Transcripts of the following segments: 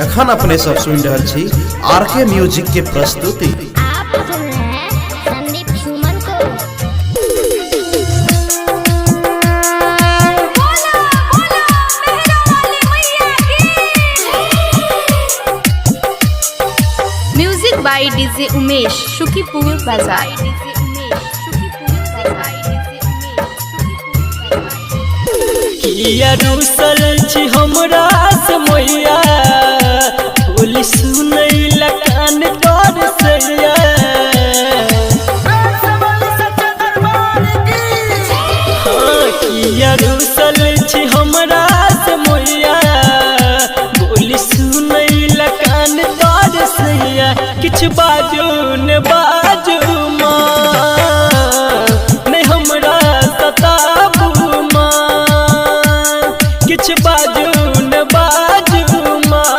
एखन अपने सब सुन रहल छी आरके म्यूजिक के प्रस्तुति। आप सुन रहे हैं संदीप सुमन को। बोला बोला मेहरा वाली मैया की। Music by DJ Umesh Shukipur बाजार। किया रूसल छी हमरा से मैया बोली सुनै ला कान तोर सैया। किया रूसल छी हमरा से मैया बोली सुनै ला कान तोर सैया। किछ बाजू ने बाजू माँ नहीं हमरा सताबू माँ। किछ बाजू न बाजू माँ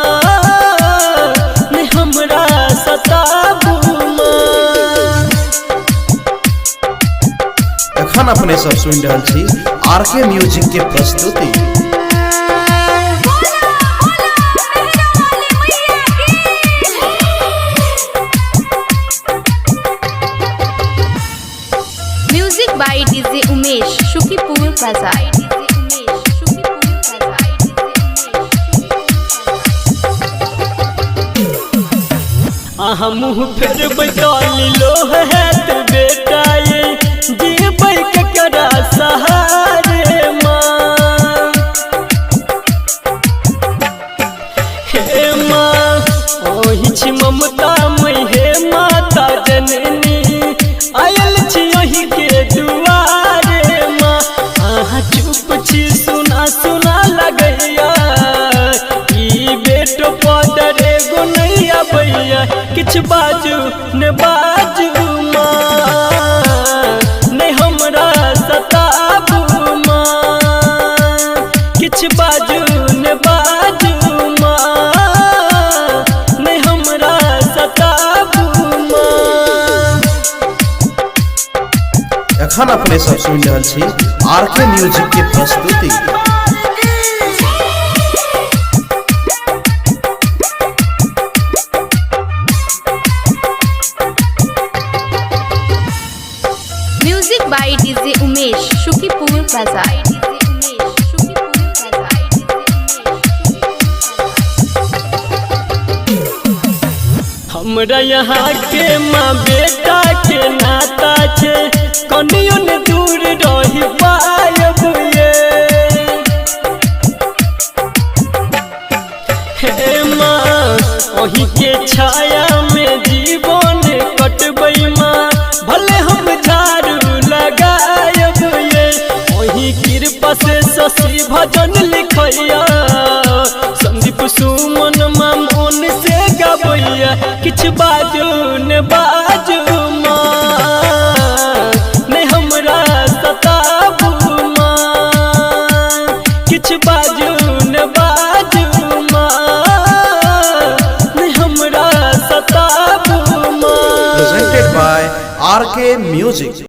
नहीं हमरा सताबू माँ। एखन अपने सब सुन रहल छी आरके म्यूजिक के प्रस्तुति। बोला बोला मेहरा वाली मैया की। Music by DJ Umesh Shukipur बाजार। अहाँ मुँह फेर बैठाली लोह है तो बेटा ये जीबै केकरा सहारे माँ। हे माँ ओहि छी ममता मई हे माता जननी आयल छी ओहि के दुआरे माँ। अहाँ चुप छी सुना सुना लगैया ई बेटो पदरे गो नहीं आबैया। किछ बाजू ने बाजू माँ नहीं हमरा सताबू माँ। किछ बाजू ने बाजू माँ नहीं हमरा सताबू माँ। एखन अपने सब सुन रहल छी आरके म्यूजिक के प्रस्तुति। Music by DJ Umesh Shukipur बाजार। हमरा यहाँ के माँ बेटा के नाता छे कनियो ने दूर रही पायब ये। हे माँ ओही के छाया में जीवन कटबै माँ भले हम झाड़ू लगायब ये। ओही कृपा से शशि भजन लिखैया संदीप सुमन माँ मन से गबैया। किछ बाजू ने बाजू माँ नहीं हमरा सताबू माँ। किछ बाजू ने बाजू माँ नहीं हमरा सताबू माँ। Presented by RK music.